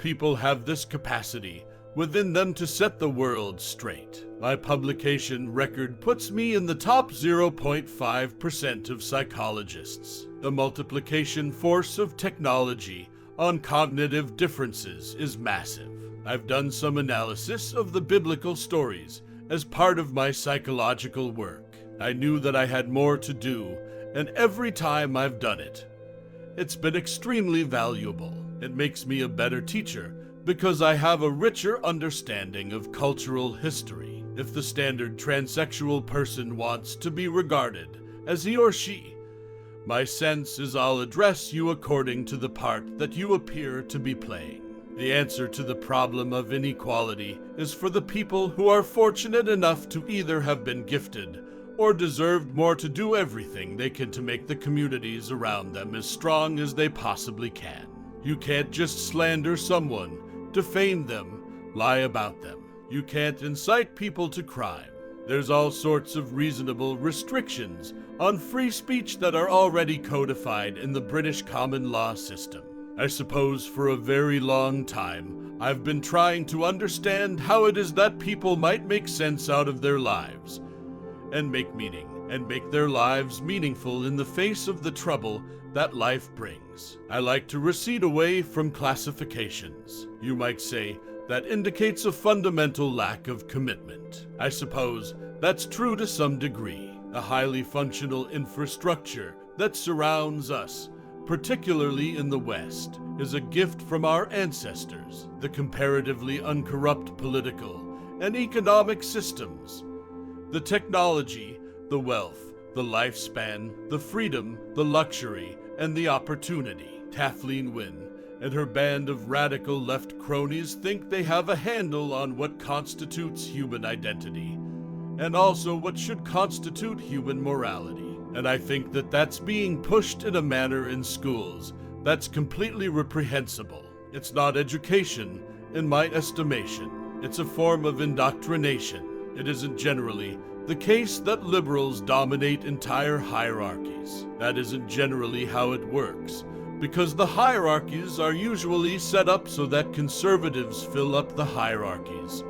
people have this capacity within them to set the world straight. My publication record puts me in the top 0.5% of psychologists. The multiplication force of technology on cognitive differences is massive. I've done some analysis of the biblical stories as part of my psychological work. I knew that I had more to do, and every time I've done it, it's been extremely valuable. It makes me a better teacher because I have a richer understanding of cultural history. If the standard transsexual person wants to be regarded as he or she, my sense is I'll address you according to the part that you appear to be playing. The answer to the problem of inequality is for the people who are fortunate enough to either have been gifted or deserved more to do everything they can to make the communities around them as strong as they possibly can. You can't just slander someone, defame them, lie about them. You can't incite people to crime. There's all sorts of reasonable restrictions on free speech that are already codified in the British common law system. I suppose for a very long time, I've been trying to understand how it is that people might make sense out of their lives and make meaning and make their lives meaningful in the face of the trouble that life brings. I like to recede away from classifications. You might say that indicates a fundamental lack of commitment. I suppose that's true to some degree. A highly functional infrastructure that surrounds us, particularly in the West, is a gift from our ancestors. The comparatively uncorrupt political and economic systems, the technology, the wealth, the lifespan, the freedom, the luxury, and the opportunity. Kathleen Wynne and her band of radical left cronies think they have a handle on what constitutes human identity, and also what should constitute human morality. And I think that that's being pushed in a manner in schools that's completely reprehensible. It's not education, in my estimation. It's a form of indoctrination. It isn't generally the case that liberals dominate entire hierarchies. That isn't generally how it works, because the hierarchies are usually set up so that conservatives fill up the hierarchies.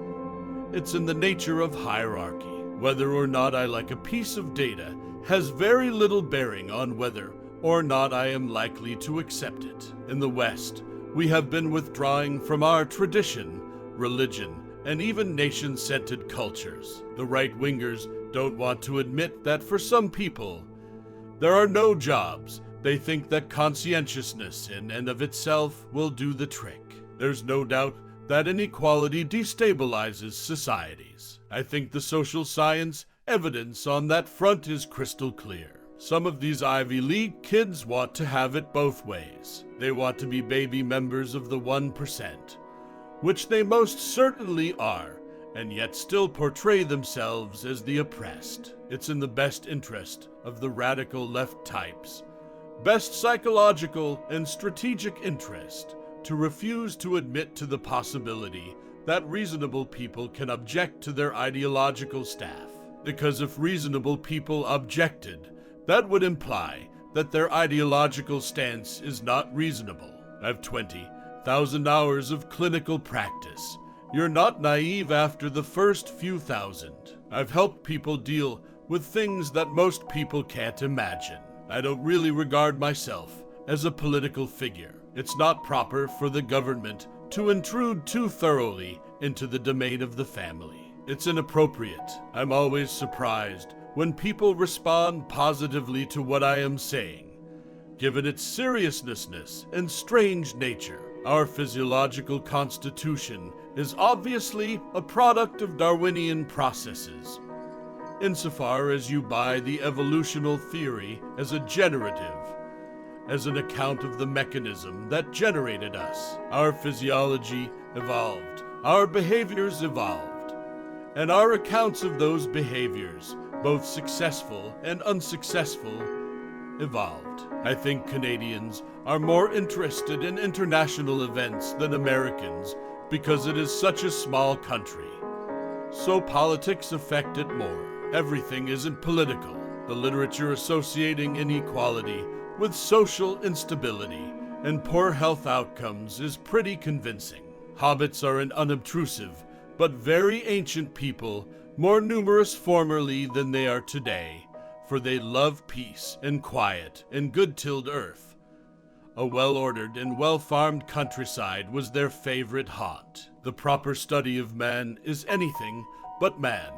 It's in the nature of hierarchy. Whether or not I like a piece of data has very little bearing on whether or not I am likely to accept it. In the West, we have been withdrawing from our tradition, religion, and even nation-centered cultures. The right-wingers don't want to admit that for some people, there are no jobs. They think that conscientiousness in and of itself will do the trick. There's no doubt that inequality destabilizes societies. I think the social science evidence on that front is crystal clear. Some of these Ivy League kids want to have it both ways. They want to be baby members of the 1%, which they most certainly are, and yet still portray themselves as the oppressed. It's in the best interest of the radical left types, best psychological and strategic interest, to refuse to admit to the possibility that reasonable people can object to their ideological staff. Because if reasonable people objected, that would imply that their ideological stance is not reasonable. I've 20,000 hours of clinical practice. You're not naive after the first few thousand. I've helped people deal with things that most people can't imagine. I don't really regard myself as a political figure. It's not proper for the government to intrude too thoroughly into the domain of the family. It's inappropriate. I'm always surprised when people respond positively to what I am saying, given its seriousness and strange nature. Our physiological constitution is obviously a product of Darwinian processes, insofar as you buy the evolutional theory as a generative, as an account of the mechanism that generated us. Our physiology evolved, our behaviors evolved, and our accounts of those behaviors, both successful and unsuccessful, evolved. I think Canadians are more interested in international events than Americans because it is such a small country. So politics affect it more. Everything isn't political. The literature associating inequality with social instability and poor health outcomes is pretty convincing. Hobbits are an unobtrusive, but very ancient people, more numerous formerly than they are today, for they love peace and quiet and good-tilled earth. A well-ordered and well-farmed countryside was their favorite haunt. The proper study of man is anything but man,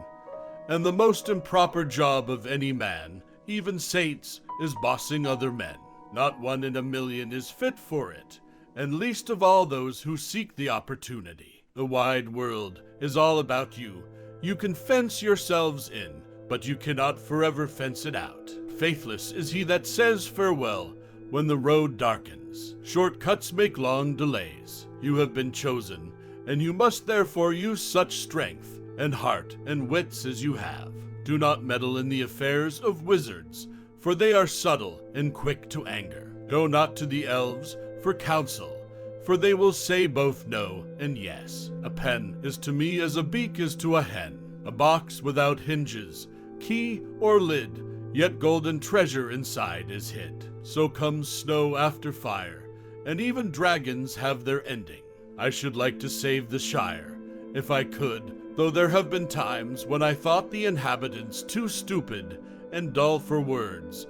and the most improper job of any man, even saints, is bossing other men. Not one in a million is fit for it, and least of all those who seek the opportunity. The wide world is all about you. You can fence yourselves in, but you cannot forever fence it out. Faithless is he that says farewell when the road darkens. Shortcuts make long delays. You have been chosen, and you must therefore use such strength and heart and wits as you have. Do not meddle in the affairs of wizards, for they are subtle and quick to anger. Go not to the elves for counsel, for they will say both no and yes. A pen is to me as a beak is to a hen, a box without hinges, key or lid, yet golden treasure inside is hid. So comes snow after fire, and even dragons have their ending. I should like to save the Shire, if I could, though there have been times when I thought the inhabitants too stupid and dull for words,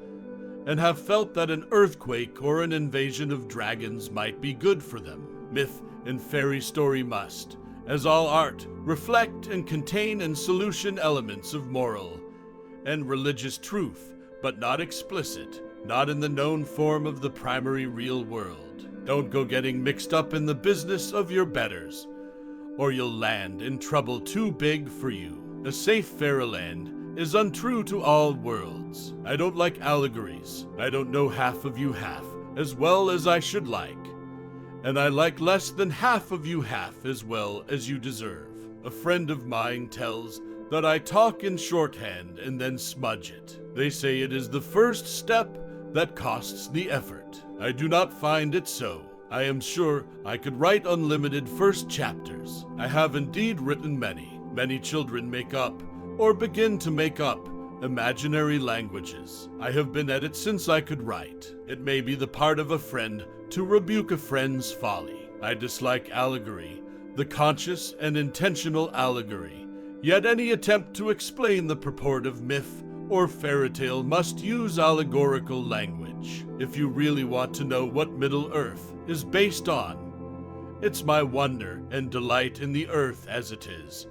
and have felt that an earthquake or an invasion of dragons might be good for them. Myth and fairy story must, as all art, reflect and contain in solution elements of moral and religious truth, but not explicit, not in the known form of the primary real world. Don't go getting mixed up in the business of your betters, or you'll land in trouble too big for you. A safe fairyland is untrue to all worlds. I don't like allegories. I don't know half of you half as well as I should like, and I like less than half of you half as well as you deserve. A friend of mine tells that I talk in shorthand and then smudge it. They say it is the first step that costs the effort. I do not find it so. I am sure I could write unlimited first chapters. I have indeed written many. Many children make up, or begin to make up, imaginary languages. I have been at it since I could write. It may be the part of a friend to rebuke a friend's folly. I dislike allegory, the conscious and intentional allegory. Yet any attempt to explain the purport of myth or fairy tale must use allegorical language. If you really want to know what Middle-earth is based on, it's my wonder and delight in the earth as it is,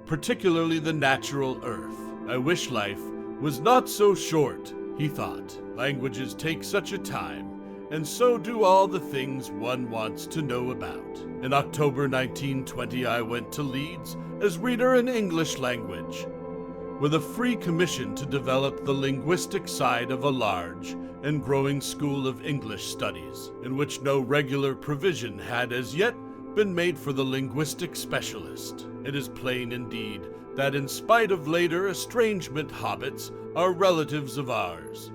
particularly the natural earth. I wish life was not so short, he thought. Languages take such a time, and so do all the things one wants to know about. In October 1920, I went to Leeds as reader in English language, with a free commission to develop the linguistic side of a large and growing school of English studies, in which no regular provision had as yet been made for the linguistic specialist. It is plain indeed that in spite of later estrangement, hobbits are relatives of ours,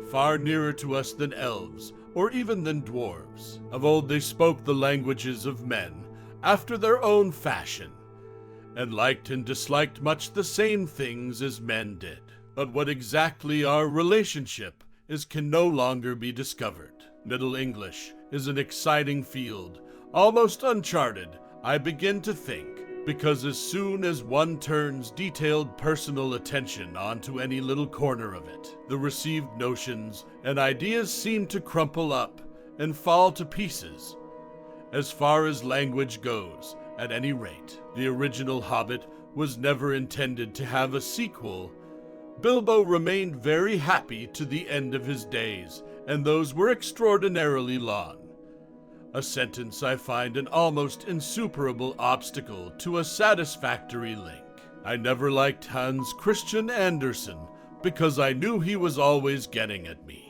far nearer to us than elves, or even than dwarves. Of old they spoke the languages of men, after their own fashion, and liked and disliked much the same things as men did. But what exactly our relationship is can no longer be discovered. Middle English is an exciting field, almost uncharted, I begin to think, because as soon as one turns detailed personal attention onto any little corner of it, the received notions and ideas seem to crumple up and fall to pieces. As far as language goes, at any rate, the original Hobbit was never intended to have a sequel. Bilbo remained very happy to the end of his days, and those were extraordinarily long. A sentence I find an almost insuperable obstacle to a satisfactory link. I never liked Hans Christian Andersen because I knew he was always getting at me.